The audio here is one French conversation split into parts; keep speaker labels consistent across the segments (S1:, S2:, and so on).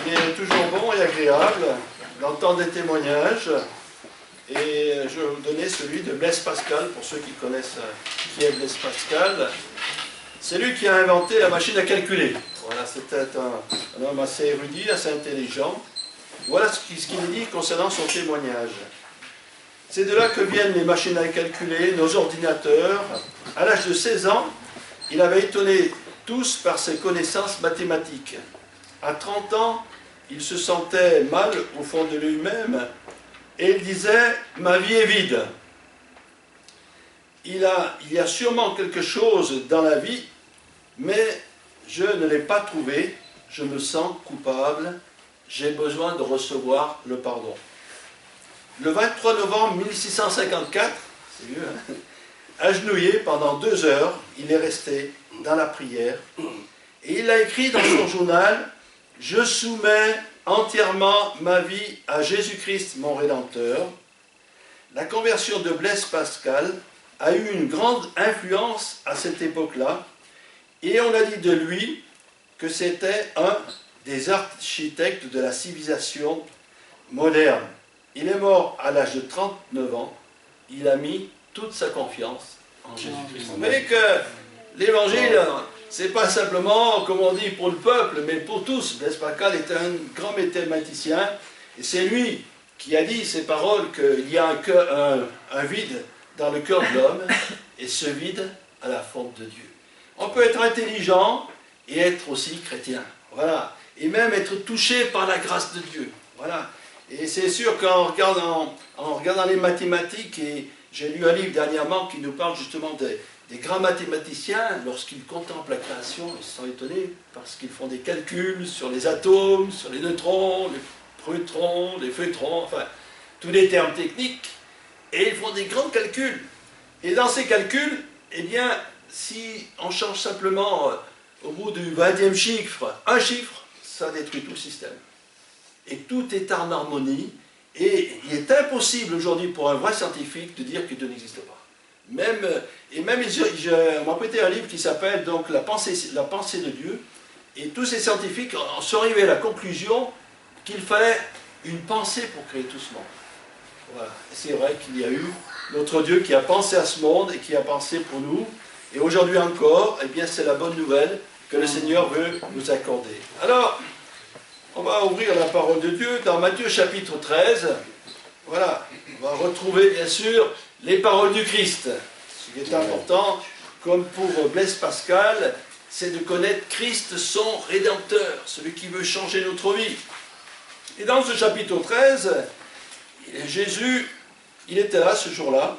S1: Il est toujours bon et agréable d'entendre des témoignages. Et je vais vous donner celui de Blaise Pascal, pour ceux qui connaissent qui est Blaise Pascal. C'est lui qui a inventé la machine à calculer. Voilà, c'était un homme assez érudit, assez intelligent. Voilà ce qu'il dit concernant son témoignage. C'est de là que viennent les machines à calculer, nos ordinateurs. À l'âge de 16 ans, il avait étonné tous par ses connaissances mathématiques. À 30 ans, il se sentait mal au fond de lui-même et il disait « Ma vie est vide ». Il y a sûrement quelque chose dans la vie, mais je ne l'ai pas trouvé, je me sens coupable, j'ai besoin de recevoir le pardon. Le 23 novembre 1654, c'est vieux, hein, agenouillé pendant 2 heures, il est resté dans la prière et il a écrit dans son journal « Je soumets entièrement ma vie à Jésus-Christ, mon Rédempteur ». La conversion de Blaise Pascal a eu une grande influence à cette époque-là et on a dit de lui que c'était un des architectes de la civilisation moderne. Il est mort à l'âge de 39 ans, il a mis toute sa confiance en Jésus-Christ. Vous voyez que l'évangile, c'est pas simplement, comme on dit, pour le peuple, mais pour tous. Blaise Pascal est un grand mathématicien, et c'est lui qui a dit ces paroles qu'il y a un vide dans le cœur de l'homme, et ce vide a la forme de Dieu. On peut être intelligent et être aussi chrétien, voilà, et même être touché par la grâce de Dieu, voilà. Et c'est sûr qu'en regardant les mathématiques, et j'ai lu un livre dernièrement qui nous parle justement des grands mathématiciens, lorsqu'ils contemplent la création, ils sont étonnés parce qu'ils font des calculs sur les atomes, sur les neutrons, les protons, les feutrons, enfin, tous les termes techniques, et ils font des grands calculs. Et dans ces calculs, eh bien, si on change simplement, au bout du 20e chiffre, un chiffre, ça détruit tout le système. Et tout est en harmonie, et il est impossible aujourd'hui pour un vrai scientifique de dire que Dieu n'existe pas. On m'a prêté un livre qui s'appelle donc la pensée de Dieu, et tous ces scientifiques sont arrivés à la conclusion qu'il fallait une pensée pour créer tout ce monde. Voilà. C'est vrai qu'il y a eu notre Dieu qui a pensé à ce monde et qui a pensé pour nous, et aujourd'hui encore, eh bien c'est la bonne nouvelle que le Seigneur veut nous accorder. Alors, on va ouvrir la parole de Dieu dans Matthieu chapitre 13. Voilà, on va retrouver bien sûr les paroles du Christ. Ce qui est important, comme pour Blaise Pascal, c'est de connaître Christ son Rédempteur, celui qui veut changer notre vie. Et dans ce chapitre 13, Jésus, il était là ce jour-là,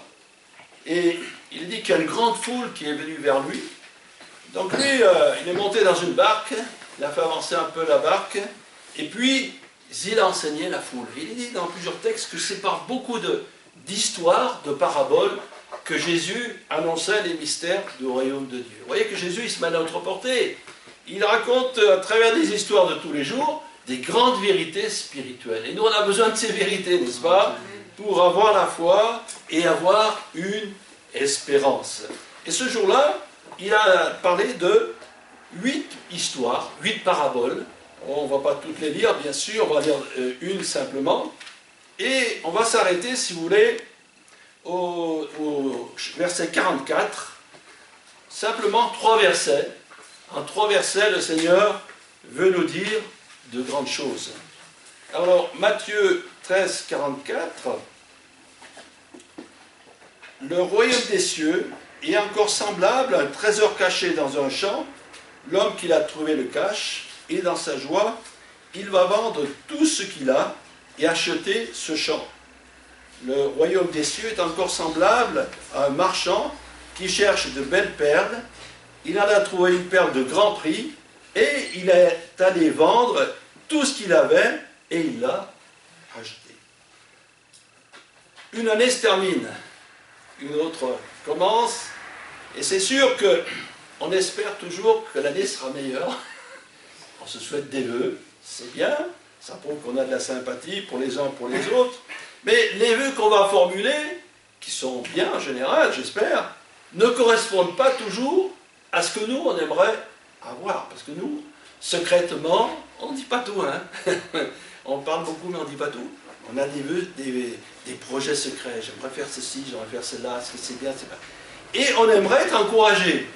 S1: et il dit qu'il y a une grande foule qui est venue vers lui. Donc lui, il est monté dans une barque, il a fait avancer un peu la barque, et puis il a enseigné la foule. Il dit dans plusieurs textes que c'est par beaucoup d'histoires, de paraboles, que Jésus annonçait les mystères du royaume de Dieu. Vous voyez que Jésus, il se met à notre portée. Il raconte à travers des histoires de tous les jours, des grandes vérités spirituelles. Et nous, on a besoin de ces vérités, n'est-ce pas, pour avoir la foi et avoir une espérance. Et ce jour-là, il a parlé de 8 histoires, 8 paraboles. On ne va pas toutes les lire, bien sûr, on va lire une simplement. Et on va s'arrêter, si vous voulez, au verset 44. Simplement 3 versets. En 3 versets, le Seigneur veut nous dire de grandes choses. Alors, Matthieu 13, 44. Le royaume des cieux est encore semblable à un trésor caché dans un champ. L'homme qui l'a trouvé le cache, et dans sa joie, il va vendre tout ce qu'il a et acheter ce champ. Le royaume des cieux est encore semblable à un marchand qui cherche de belles perles. Il en a trouvé une perle de grand prix et il est allé vendre tout ce qu'il avait et il l'a acheté. Une année se termine, une autre commence, et c'est sûr qu'on espère toujours que l'année sera meilleure. On se souhaite des vœux, c'est bien, ça prouve qu'on a de la sympathie pour les uns pour les autres, mais les vœux qu'on va formuler, qui sont bien en général, j'espère, ne correspondent pas toujours à ce que nous, on aimerait avoir. Parce que nous, secrètement, On ne dit pas tout, hein. On parle beaucoup, mais on ne dit pas tout. On a des vœux, des projets secrets. J'aimerais faire ceci, j'aimerais faire cela, est-ce que c'est bien, c'est pas... Et on aimerait être encouragé.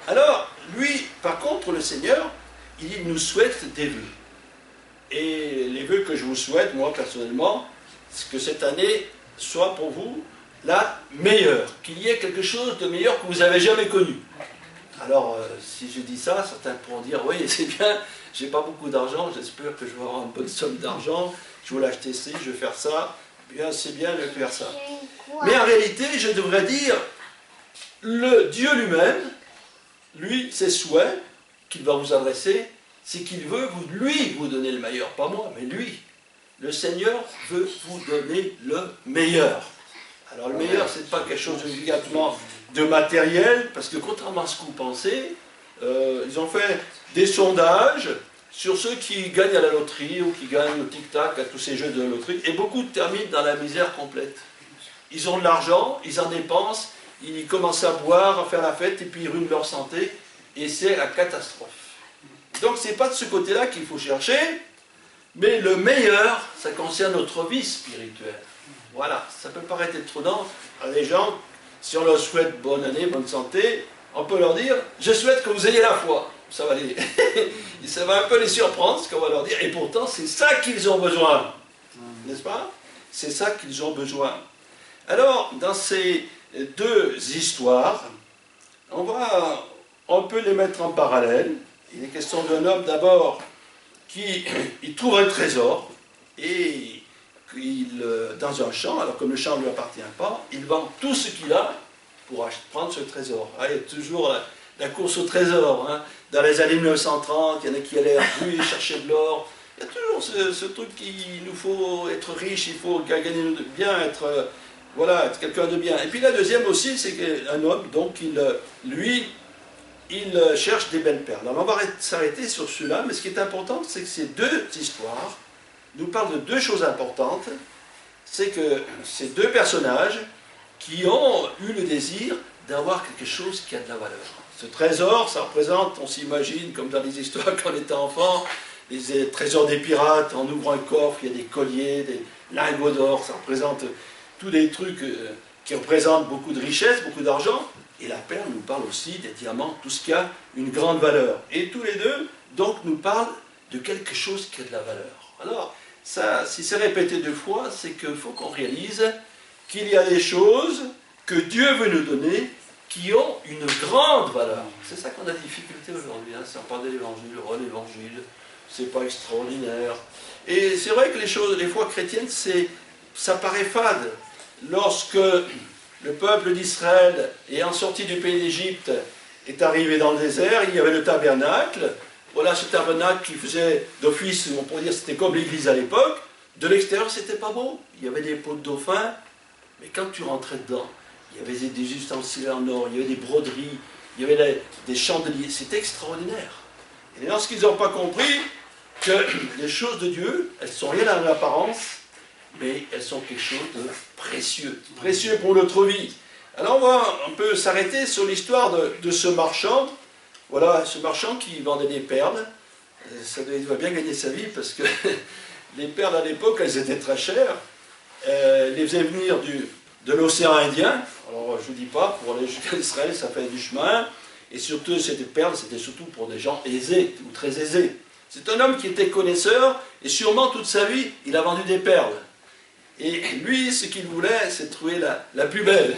S1: Alors, lui, par contre, le Seigneur, il nous souhaite des vœux. Et les vœux que je vous souhaite, moi, personnellement, c'est que cette année soit pour vous la meilleure. Qu'il y ait quelque chose de meilleur que vous n'avez jamais connu. Alors, si je dis ça, certains pourront dire, oui, c'est bien, j'ai pas beaucoup d'argent, j'espère que je vais avoir une bonne somme d'argent, je vais l'acheter ci, je vais faire ça, bien, c'est bien de faire ça. Mais en réalité, je devrais dire, le Dieu lui-même, lui, ses souhaits qu'il va vous adresser, c'est qu'il veut, lui, vous donner le meilleur, pas moi, mais lui. Le Seigneur veut vous donner le meilleur. Alors le meilleur, c'est pas quelque chose obligatoirement de matériel, parce que contrairement à ce que vous pensez, ils ont fait des sondages sur ceux qui gagnent à la loterie ou qui gagnent au tic-tac, à tous ces jeux de loterie, et beaucoup terminent dans la misère complète. Ils ont de l'argent, ils en dépensent, ils commencent à boire, à faire la fête, et puis ils ruinent leur santé, et c'est la catastrophe. Donc c'est pas de ce côté-là qu'il faut chercher, mais le meilleur, ça concerne notre vie spirituelle. Voilà, ça peut paraître étonnant à des gens, si on leur souhaite bonne année, bonne santé, on peut leur dire, je souhaite que vous ayez la foi. Ça va un peu les surprendre, ce qu'on va leur dire, et pourtant c'est ça qu'ils ont besoin. N'est-ce pas? C'est ça qu'ils ont besoin. Alors, dans ces deux histoires, on peut les mettre en parallèle. Il est question d'un homme d'abord qui il trouve un trésor et dans un champ, alors que le champ ne lui appartient pas, il vend tout ce qu'il a pour prendre ce trésor. Ah, il y a toujours la course au trésor. Hein. Dans les années 1930, il y en a qui allaient à rue chercher de l'or. Il y a toujours ce truc qu'il nous faut être riche, il faut gagner bien, être quelqu'un de bien. Et puis la deuxième aussi, c'est qu'un homme, donc il cherche des belles perles. Alors on va s'arrêter sur celui-là, mais ce qui est important, c'est que ces deux histoires nous parlent de deux choses importantes. C'est que ces deux personnages qui ont eu le désir d'avoir quelque chose qui a de la valeur. Ce trésor, ça représente, on s'imagine, comme dans les histoires quand on était enfant, les trésors des pirates, en ouvrant un coffre, il y a des colliers, des lingots d'or, ça représente tous des trucs qui représentent beaucoup de richesse, beaucoup d'argent. Et la perle nous parle aussi des diamants, tout ce qui a une grande valeur. Et tous les deux, donc, nous parlent de quelque chose qui a de la valeur. Alors, ça, si c'est répété deux fois, c'est qu'il faut qu'on réalise qu'il y a des choses que Dieu veut nous donner qui ont une grande valeur. C'est ça qu'on a difficulté aujourd'hui. Hein. Ça parle de l'évangile, l'évangile, c'est pas extraordinaire. Et c'est vrai que les fois chrétiennes, ça paraît fade. Lorsque le peuple d'Israël, ayant sorti du pays d'Égypte, est arrivé dans le désert, il y avait le tabernacle. Voilà ce tabernacle qui faisait d'office, on pourrait dire c'était comme l'église à l'époque. De l'extérieur, c'était pas beau. Il y avait des pots de dauphin, mais quand tu rentrais dedans, il y avait des ustensiles en or, il y avait des broderies, il y avait des chandeliers. C'était extraordinaire. Et lorsqu'ils n'ont pas compris que les choses de Dieu, elles ne sont rien dans l'apparence, mais elles sont quelque chose de précieux, précieux pour notre vie. Alors on peut s'arrêter sur l'histoire de ce marchand. Voilà, ce marchand qui vendait des perles. Il va bien gagner sa vie parce que les perles à l'époque, elles étaient très chères. Il les faisait venir de l'océan Indien. Alors je ne vous dis pas, pour les Juifs d'Israël, ça fait du chemin. Et surtout, ces perles, c'était surtout pour des gens aisés ou très aisés. C'est un homme qui était connaisseur et sûrement toute sa vie, il a vendu des perles. Et lui, ce qu'il voulait, c'est trouver la plus belle.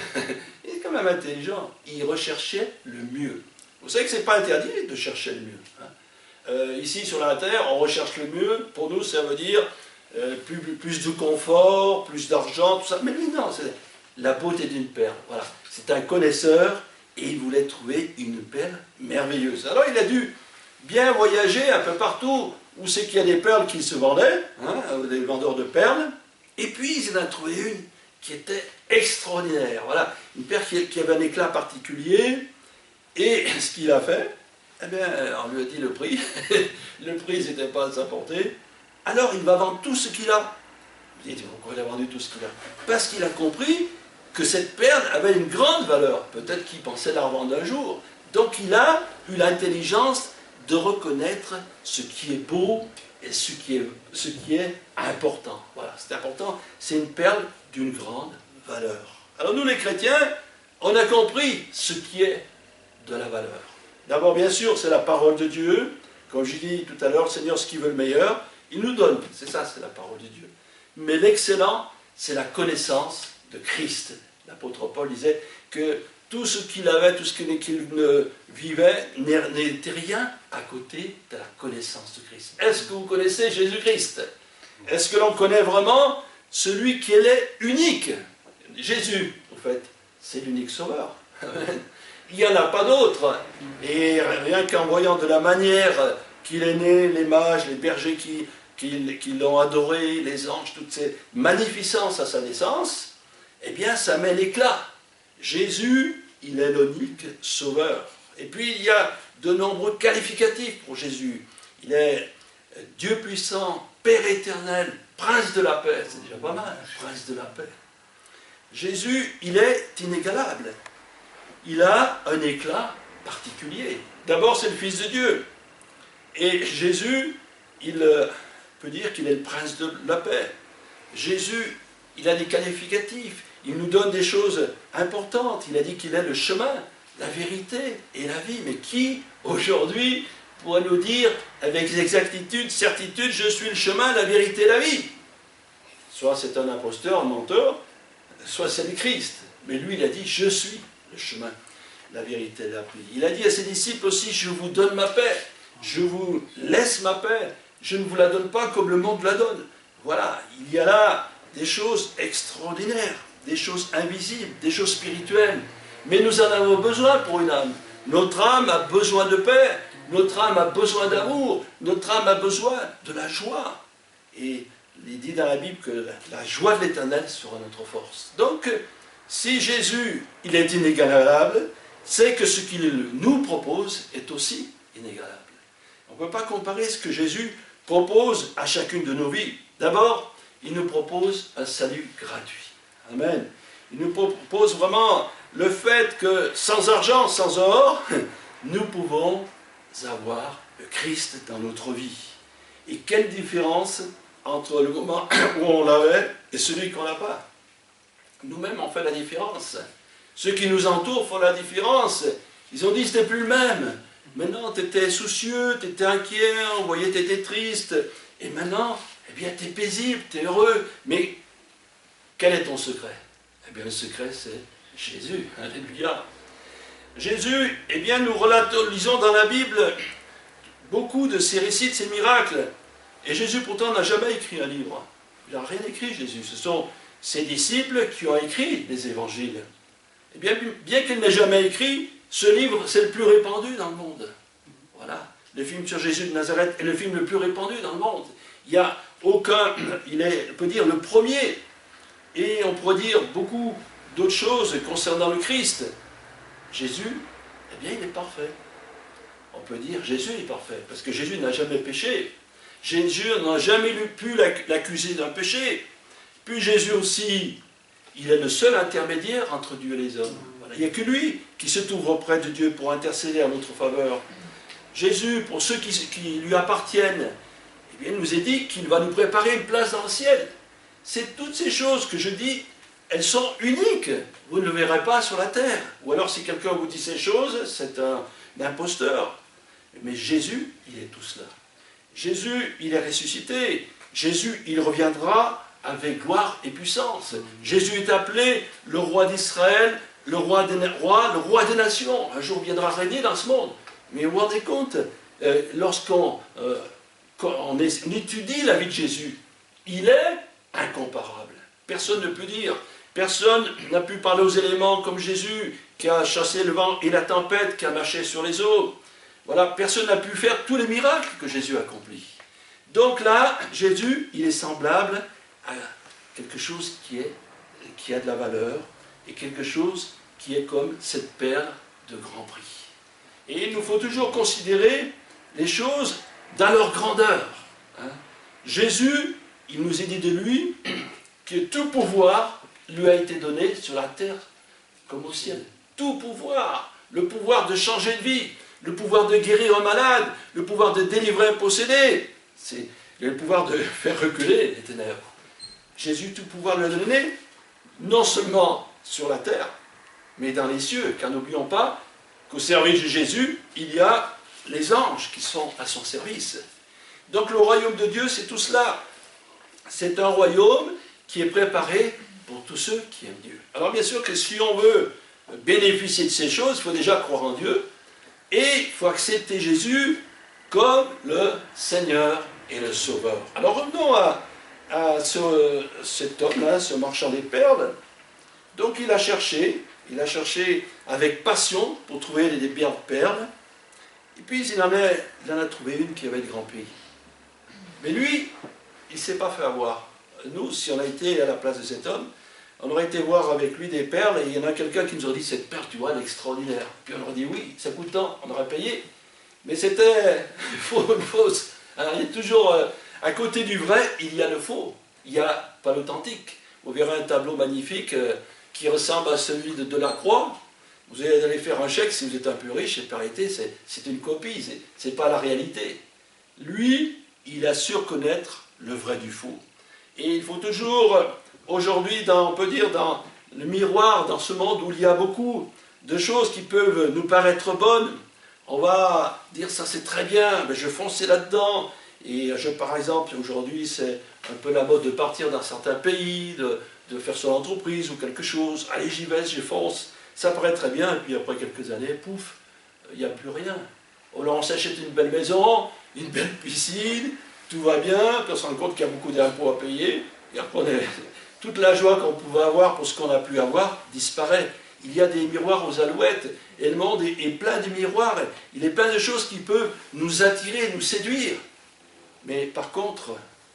S1: Il est quand même intelligent. Il recherchait le mieux. Vous savez que ce n'est pas interdit de chercher le mieux. Hein. Ici, sur la terre, on recherche le mieux. Pour nous, ça veut dire plus de confort, plus d'argent, tout ça. Mais lui, non, c'est la beauté d'une perle. Voilà. C'est un connaisseur et il voulait trouver une perle merveilleuse. Alors, il a dû bien voyager un peu partout où c'est qu'il y a des perles qui se vendaient, hein, des vendeurs de perles. Et puis, il en a trouvé une qui était extraordinaire. Voilà, une perle qui avait un éclat particulier. Et ce qu'il a fait, eh bien, on lui a dit le prix. Le prix, n'était pas à sa portée. Alors, il va vendre tout ce qu'il a. Vous dites, pourquoi il a vendu tout ce qu'il a? Parce qu'il a compris que cette perle avait une grande valeur. Peut-être qu'il pensait la revendre un jour. Donc, il a eu l'intelligence de reconnaître ce qui est beau et ce qui est important. Voilà, c'est important, c'est une perle d'une grande valeur. Alors nous les chrétiens, on a compris ce qui est de la valeur. D'abord, bien sûr, c'est la parole de Dieu. Comme je dis tout à l'heure, le Seigneur, ce qu'il veut le meilleur, il nous donne. C'est ça, c'est la parole de Dieu. Mais l'excellent, c'est la connaissance de Christ. L'apôtre Paul disait que tout ce qu'il avait, tout ce qu'il vivait, n'était rien à côté de la connaissance de Christ. Est-ce que vous connaissez Jésus-Christ? Est-ce que l'on connaît vraiment celui qui est unique? Jésus, en fait, c'est l'unique sauveur. Il n'y en a pas d'autre. Et rien qu'en voyant de la manière qu'il est né, les mages, les bergers qui l'ont adoré, les anges, toutes ces magnificences à sa naissance, eh bien, ça met l'éclat. Jésus, il est l'unique sauveur. Et puis, il y a de nombreux qualificatifs pour Jésus. Il est Dieu puissant, Père éternel, Prince de la paix. C'est déjà pas mal, Prince de la paix. Jésus, il est inégalable. Il a un éclat particulier. D'abord, c'est le Fils de Dieu. Et Jésus, il peut dire qu'il est le Prince de la paix. Jésus, il a des qualificatifs. Il nous donne des choses importantes. Il a dit qu'il est le chemin, la vérité et la vie. Mais qui, aujourd'hui, pourrait nous dire avec exactitude, certitude, je suis le chemin, la vérité et la vie? Soit c'est un imposteur, un menteur, soit c'est le Christ. Mais lui, il a dit, je suis le chemin, la vérité et la vie. Il a dit à ses disciples aussi, je vous donne ma paix, je vous laisse ma paix, je ne vous la donne pas comme le monde la donne. Voilà, il y a là des choses extraordinaires, des choses invisibles, des choses spirituelles. Mais nous en avons besoin pour une âme. Notre âme a besoin de paix, notre âme a besoin d'amour, notre âme a besoin de la joie. Et il dit dans la Bible que la joie de l'Éternel sera notre force. Donc, si Jésus, il est inégalable, c'est que ce qu'il nous propose est aussi inégalable. On ne peut pas comparer ce que Jésus propose à chacune de nos vies. D'abord, il nous propose un salut gratuit. Amen. Il nous propose vraiment le fait que sans argent, sans or, nous pouvons avoir le Christ dans notre vie. Et quelle différence entre le moment où on l'avait et celui qu'on n'a pas. Nous-mêmes, on fait la différence. Ceux qui nous entourent font la différence. Ils ont dit que c'était plus le même. Maintenant, tu étais soucieux, tu étais inquiet, on voyait que tu étais triste. Et maintenant, eh bien, tu es paisible, tu es heureux. Mais quel est ton secret? Eh bien, le secret, c'est Jésus. Alléluia. Jésus, eh bien, nous lisons dans la Bible beaucoup de ces récits, de ces miracles. Et Jésus, pourtant, n'a jamais écrit un livre. Il n'a rien écrit, Jésus. Ce sont ses disciples qui ont écrit les évangiles. Et bien qu'il n'ait jamais écrit, ce livre, c'est le plus répandu dans le monde. Voilà. Le film sur Jésus de Nazareth est le film le plus répandu dans le monde. Il n'y a aucun, on peut dire, le premier. Et on pourrait dire beaucoup d'autres choses concernant le Christ. Jésus, eh bien, il est parfait. On peut dire, Jésus est parfait, parce que Jésus n'a jamais péché. Jésus n'a jamais pu l'accuser d'un péché. Puis Jésus aussi, il est le seul intermédiaire entre Dieu et les hommes. Voilà. Il n'y a que lui qui se trouve auprès de Dieu pour intercéder en notre faveur. Jésus, pour ceux qui lui appartiennent, eh bien, il nous est dit qu'il va nous préparer une place dans le ciel. C'est toutes ces choses que je dis, elles sont uniques. Vous ne le verrez pas sur la terre. Ou alors si quelqu'un vous dit ces choses, c'est un imposteur. Mais Jésus, il est tout cela. Jésus, il est ressuscité. Jésus, il reviendra avec gloire et puissance. Jésus est appelé le roi d'Israël, le roi des rois, le roi des nations. Un jour viendra régner dans ce monde. Mais vous vous rendez compte, lorsqu'on étudie la vie de Jésus, il est incomparable. Personne ne peut dire, personne n'a pu parler aux éléments comme Jésus, qui a chassé le vent et la tempête, qui a marché sur les eaux. Voilà, personne n'a pu faire tous les miracles que Jésus a accomplis. Donc là, Jésus, il est semblable à quelque chose qui a de la valeur et quelque chose qui est comme cette perle de grand prix. Et il nous faut toujours considérer les choses dans leur grandeur. Hein. Jésus, il nous est dit de lui que tout pouvoir lui a été donné sur la terre comme au ciel. Tout pouvoir, le pouvoir de changer de vie, le pouvoir de guérir un malade, le pouvoir de délivrer un possédé. C'est le pouvoir de faire reculer les ténèbres. Jésus, tout pouvoir lui a donné, non seulement sur la terre, mais dans les cieux, car n'oublions pas qu'au service de Jésus, il y a les anges qui sont à son service. Donc le royaume de Dieu, c'est tout cela. C'est un royaume qui est préparé pour tous ceux qui aiment Dieu. Alors bien sûr que si on veut bénéficier de ces choses, il faut déjà croire en Dieu, et il faut accepter Jésus comme le Seigneur et le Sauveur. Alors revenons à cet homme-là, ce marchand des perles. Donc il a cherché avec passion pour trouver des belles perles, et puis il en a trouvé une qui avait de grands prix. Mais lui, il ne s'est pas fait avoir. Nous, si on a été à la place de cet homme, on aurait été voir avec lui des perles, et il y en a quelqu'un qui nous aurait dit, cette perle, tu vois, elle est extraordinaire. Puis on aurait dit, oui, ça coûte tant, on aurait payé. Mais c'était fausse. Alors, il y a toujours, à côté du vrai, il y a le faux. Il n'y a pas l'authentique. Vous verrez un tableau magnifique qui ressemble à celui de Delacroix. Vous allez aller faire un chèque si vous êtes un peu riche, et par réalité, c'est une copie, c'est pas la réalité. Lui, il a su reconnaître le vrai du faux. Et il faut toujours, aujourd'hui, on peut dire, dans le miroir, dans ce monde où il y a beaucoup de choses qui peuvent nous paraître bonnes, on va dire ça c'est très bien, mais je fonçais là-dedans. Et par exemple, aujourd'hui, c'est un peu la mode de partir dans certains pays, de faire son entreprise ou quelque chose. Allez, j'y vais, je fonce. Ça paraît très bien, et puis après quelques années, pouf, il n'y a plus rien. Alors on s'achète une belle maison, une belle piscine, tout va bien, puis on se rend compte qu'il y a beaucoup d'impôts à payer, et après toute la joie qu'on pouvait avoir pour ce qu'on a pu avoir disparaît. Il y a des miroirs aux alouettes, et le monde est plein de miroirs, il est plein de choses qui peuvent nous attirer, nous séduire. Mais par contre,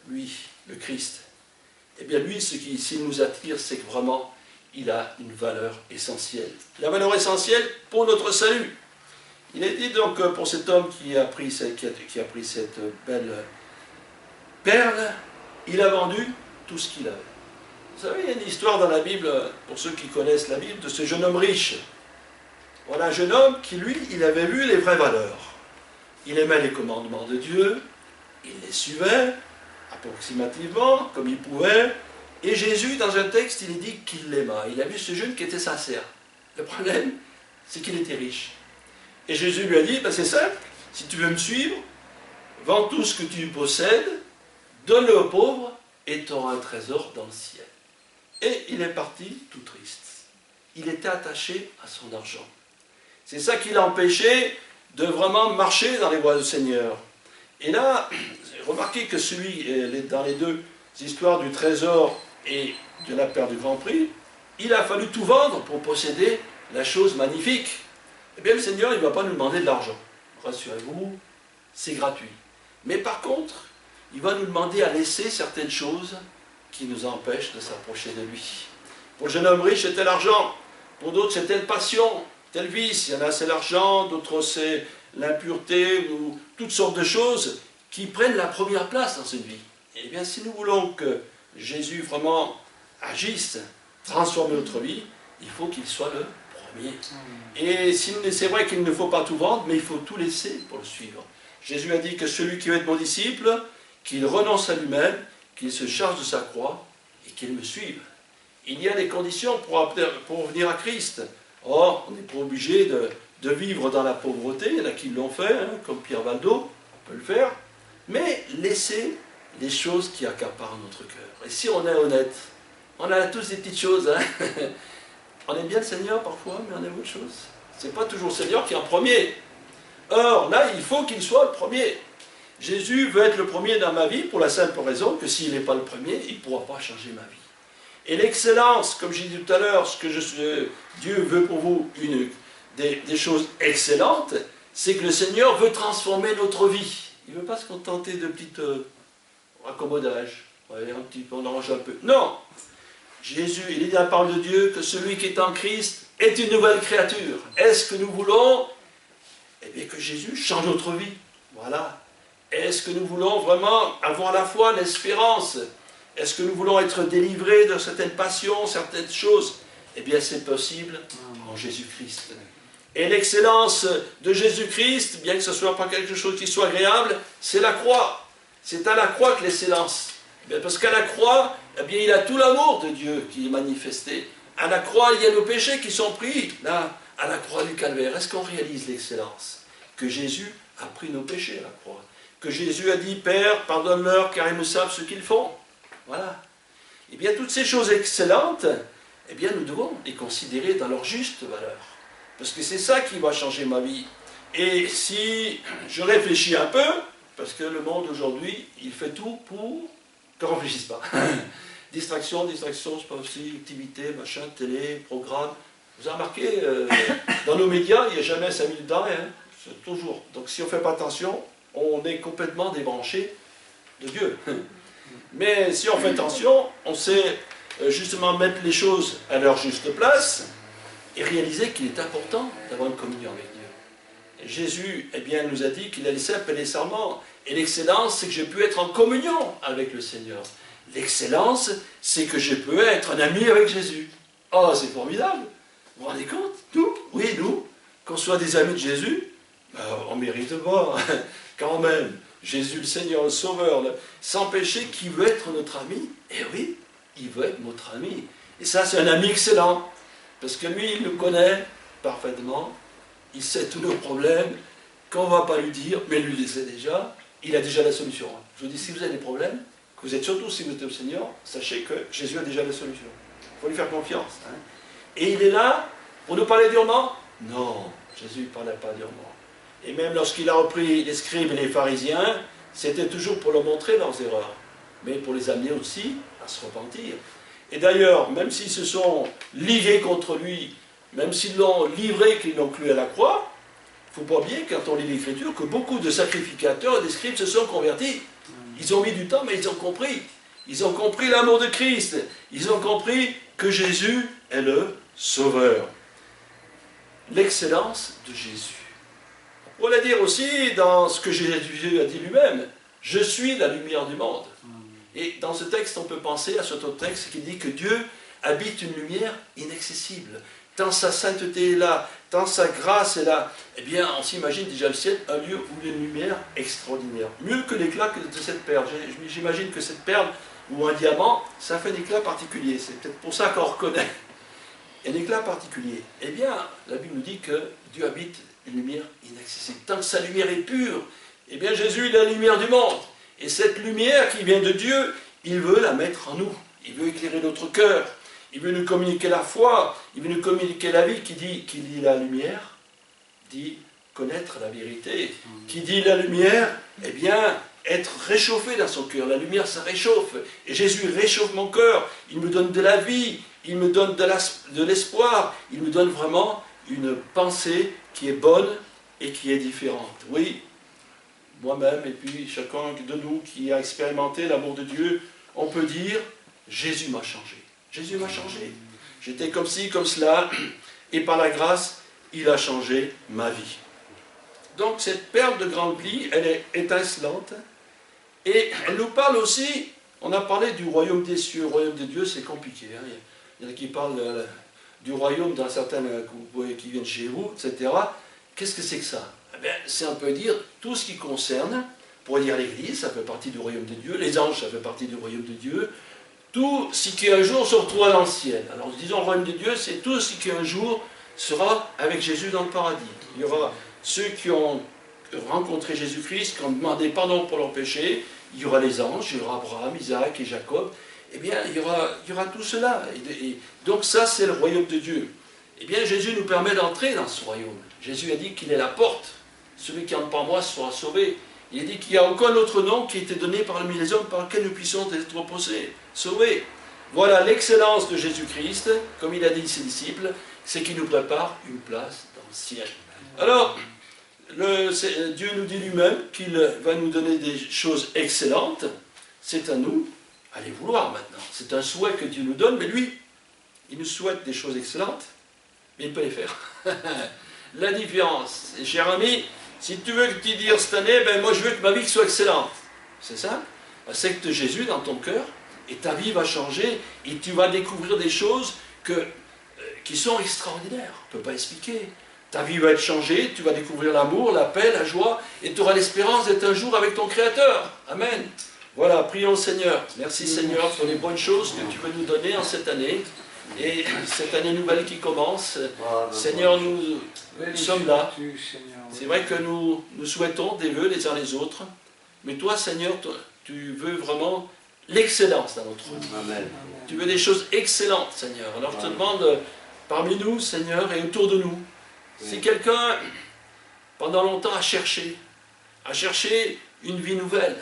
S1: lui, le Christ, eh bien lui, s'il nous attire, c'est que vraiment, il a une valeur essentielle. La valeur essentielle pour notre salut. Il est dit donc pour cet homme qui a pris cette belle perle, il a vendu tout ce qu'il avait. Vous savez, il y a une histoire dans la Bible, pour ceux qui connaissent la Bible, de ce jeune homme riche. Voilà un jeune homme qui, lui, il avait vu les vraies valeurs. Il aimait les commandements de Dieu, il les suivait, approximativement, comme il pouvait, et Jésus, dans un texte, il est dit qu'il l'aima. Il a vu ce jeune qui était sincère. Le problème, c'est qu'il était riche. Et Jésus lui a dit, ben c'est simple, si tu veux me suivre, vends tout ce que tu possèdes, donne-le aux pauvres, et tu auras un trésor dans le ciel. Et il est parti tout triste. Il était attaché à son argent. C'est ça qui l'a empêché de vraiment marcher dans les voies du Seigneur. Et là, remarquez que dans les deux histoires du trésor et de la perle du grand prix, il a fallu tout vendre pour posséder la chose magnifique. Eh bien, le Seigneur, il ne va pas nous demander de l'argent. Rassurez-vous, c'est gratuit. Mais par contre, il va nous demander à laisser certaines choses qui nous empêchent de s'approcher de lui. Pour le jeune homme riche, c'était l'argent. Pour d'autres, c'était la passion, tel vice. Il y en a, c'est l'argent, d'autres, c'est l'impureté, ou toutes sortes de choses qui prennent la première place dans cette vie. Eh bien, si nous voulons que Jésus vraiment agisse, transforme notre vie, il faut qu'il soit le premier. Et c'est vrai qu'il ne faut pas tout vendre, mais il faut tout laisser pour le suivre. Jésus a dit que celui qui veut être mon disciple, qu'il renonce à lui-même, qu'il se charge de sa croix et qu'il me suive. Il y a des conditions pour venir à Christ. Or, on n'est pas obligé de vivre dans la pauvreté, il y en a qui l'ont fait, hein, comme Pierre Valdo, on peut le faire, mais laisser les choses qui accaparent notre cœur. Et si on est honnête, on a tous des petites choses, hein. On aime bien le Seigneur parfois, mais on aime autre chose. C'est pas toujours le Seigneur qui est en premier. Or, là, il faut qu'il soit le premier. Jésus veut être le premier dans ma vie pour la simple raison que s'il n'est pas le premier, il ne pourra pas changer ma vie. Et l'excellence, comme j'ai dit tout à l'heure, ce que Dieu veut pour vous, des choses excellentes, c'est que le Seigneur veut transformer notre vie. Il ne veut pas se contenter de petits raccommodages. Ouais, un petit peu, on arrange un peu. Non! Jésus, il dit dans la parole de Dieu que celui qui est en Christ est une nouvelle créature. Est-ce que nous voulons bien, que Jésus change notre vie? Voilà. Est-ce que nous voulons vraiment avoir la foi, l'espérance? Est-ce que nous voulons être délivrés de certaines passions, certaines choses? Eh bien, c'est possible en Jésus-Christ. Et l'excellence de Jésus-Christ, bien que ce ne soit pas quelque chose qui soit agréable, c'est la croix. C'est à la croix que l'excellence. Parce qu'à la croix, eh bien, il a tout l'amour de Dieu qui est manifesté. À la croix, il y a nos péchés qui sont pris, là, à la croix du Calvaire. Est-ce qu'on réalise l'excellence? Que Jésus a pris nos péchés à la croix. Que Jésus a dit, Père, pardonne-leur car ils ne savent ce qu'ils font. Voilà. Eh bien, toutes ces choses excellentes, eh bien, nous devons les considérer dans leur juste valeur. Parce que c'est ça qui va changer ma vie. Et si je réfléchis un peu, parce que le monde aujourd'hui, il fait tout pour qu'on ne réfléchisse pas. Distraction, distraction, c'est pas aussi, activité, machin, télé, programme. Vous avez remarqué, dans nos médias, il n'y a jamais 5 minutes d'arrêt, hein, c'est toujours. Donc si on ne fait pas attention, on est complètement débranché de Dieu. Mais si on fait attention, on sait justement mettre les choses à leur juste place et réaliser qu'il est important d'avoir une communion avec Dieu. Et Jésus, eh bien, nous a dit qu'il a laissé appeler les serments. Et l'excellence, c'est que j'ai pu être en communion avec le Seigneur. L'excellence, c'est que je peux être un ami avec Jésus. Oh, c'est formidable! Vous vous rendez compte? Nous, oui, nous, qu'on soit des amis de Jésus, on ne mérite pas, quand même. Jésus, le Seigneur, le Sauveur, sans péché, qui veut être notre ami? Eh oui, il veut être notre ami. Et ça, c'est un ami excellent. Parce que lui, il nous connaît parfaitement. Il sait tous nos problèmes, qu'on ne va pas lui dire, mais lui, il le sait déjà. Il a déjà la solution. Je vous dis, si vous avez des problèmes, que vous êtes surtout, si vous êtes au Seigneur, sachez que Jésus a déjà la solution. Il faut lui faire confiance. Hein. Et il est là pour nous parler durement? Non, Jésus ne parlait pas durement. Et même lorsqu'il a repris les scribes et les pharisiens, c'était toujours pour leur montrer leurs erreurs, mais pour les amener aussi à se repentir. Et d'ailleurs, même s'ils se sont ligués contre lui, même s'ils l'ont livré, qu'ils l'ont cloué à la croix, il ne faut pas oublier, quand on lit l'Écriture, que beaucoup de sacrificateurs et des scribes se sont convertis. Ils ont mis du temps, mais ils ont compris. Ils ont compris l'amour de Christ. Ils ont compris que Jésus est le Sauveur. L'excellence de Jésus. On va dire aussi dans ce que Jésus a dit lui-même, « Je suis la lumière du monde ». Et dans ce texte, on peut penser à cet autre texte qui dit que Dieu habite une lumière inaccessible. Tant sa sainteté est là, tant sa grâce est là, eh bien, on s'imagine déjà le ciel, un lieu où il y a une lumière extraordinaire. Mieux que l'éclat de cette perle. J'imagine que cette perle, ou un diamant, ça fait un éclat particulier. C'est peut-être pour ça qu'on reconnaît un éclat particulier. Eh bien, la Bible nous dit que Dieu habite une lumière inaccessible. Tant que sa lumière est pure, eh bien, Jésus est la lumière du monde. Et cette lumière qui vient de Dieu, il veut la mettre en nous. Il veut éclairer notre cœur. Il veut nous communiquer la foi. Il veut nous communiquer la vie. Qui dit la lumière, dit connaître la vérité. Qui dit la lumière, eh bien, être réchauffé dans son cœur. La lumière, ça réchauffe. Et Jésus réchauffe mon cœur. Il me donne de la vie. Il me donne de l'espoir. Il me donne vraiment une pensée qui est bonne et qui est différente. Oui, moi-même et puis chacun de nous qui a expérimenté l'amour de Dieu, on peut dire, Jésus m'a changé. Jésus m'a changé. J'étais comme ci, comme cela, et par la grâce, il a changé ma vie. Donc cette perle de grande pli, elle est étincelante, et elle nous parle aussi, on a parlé du royaume des cieux, le royaume de Dieu, c'est compliqué. Hein. Il y en a qui parlent du royaume dans certains qui viennent chez vous, etc. Qu'est-ce que c'est que ça? C'est un peu dire tout ce qui concerne, pour dire l'Église, ça fait partie du royaume de Dieu, les anges, ça fait partie du royaume de Dieu, tout ce qui un jour se retrouvera dans le ciel. Alors disons le royaume de Dieu, c'est tout ce qui un jour sera avec Jésus dans le paradis. Il y aura ceux qui ont rencontré Jésus-Christ, qui ont demandé pardon pour leurs péchés, il y aura les anges, il y aura Abraham, Isaac et Jacob, eh bien il y aura tout cela. Et donc ça c'est le royaume de Dieu. Eh bien Jésus nous permet d'entrer dans ce royaume. Jésus a dit qu'il est la porte. Celui qui entre par moi sera sauvé. Il a dit qu'il n'y a aucun autre nom qui a été donné parmi les hommes par lequel nous puissions être sauvés. Voilà l'excellence de Jésus-Christ, comme il a dit à ses disciples, c'est qu'il nous prépare une place dans le ciel. Alors, Dieu nous dit lui-même qu'il va nous donner des choses excellentes. C'est à nous, à les vouloir maintenant. C'est un souhait que Dieu nous donne, mais lui, il nous souhaite des choses excellentes, mais il ne peut les faire. La différence, et cher ami, si tu veux te dire cette année, ben moi je veux que ma vie soit excellente. C'est ça? Accepte Jésus dans ton cœur et ta vie va changer et tu vas découvrir des choses qui sont extraordinaires. On ne peut pas expliquer. Ta vie va être changée, tu vas découvrir l'amour, la paix, la joie, et tu auras l'espérance d'être un jour avec ton Créateur. Amen. Voilà, prions le Seigneur. Merci Seigneur pour les bonnes choses que tu veux nous donner en cette année. Et cette année nouvelle qui commence, Seigneur, nous sommes là. C'est vrai que nous souhaitons des vœux les uns les autres, mais toi Seigneur, tu veux vraiment l'excellence dans notre vie.
S2: Amen.
S1: Tu veux des choses excellentes, Seigneur. Alors je te demande, parmi nous, Seigneur, et autour de nous, si quelqu'un, pendant longtemps, a cherché une vie nouvelle,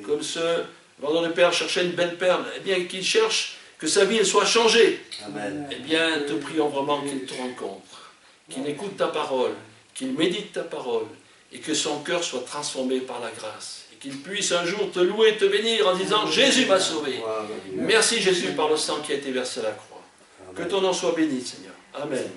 S1: comme ce vendeur de perles cherchait une belle perle, eh bien qu'il cherche que sa vie elle soit changée.
S2: Amen.
S1: Eh bien, te prions vraiment qu'il te rencontre, qu'il écoute ta parole, qu'il médite ta parole, et que son cœur soit transformé par la grâce. Et qu'il puisse un jour te louer et te bénir en disant « Jésus m'a sauvé ». Merci Jésus par le sang qui a été versé à la croix. Que ton nom soit béni, Seigneur. Amen.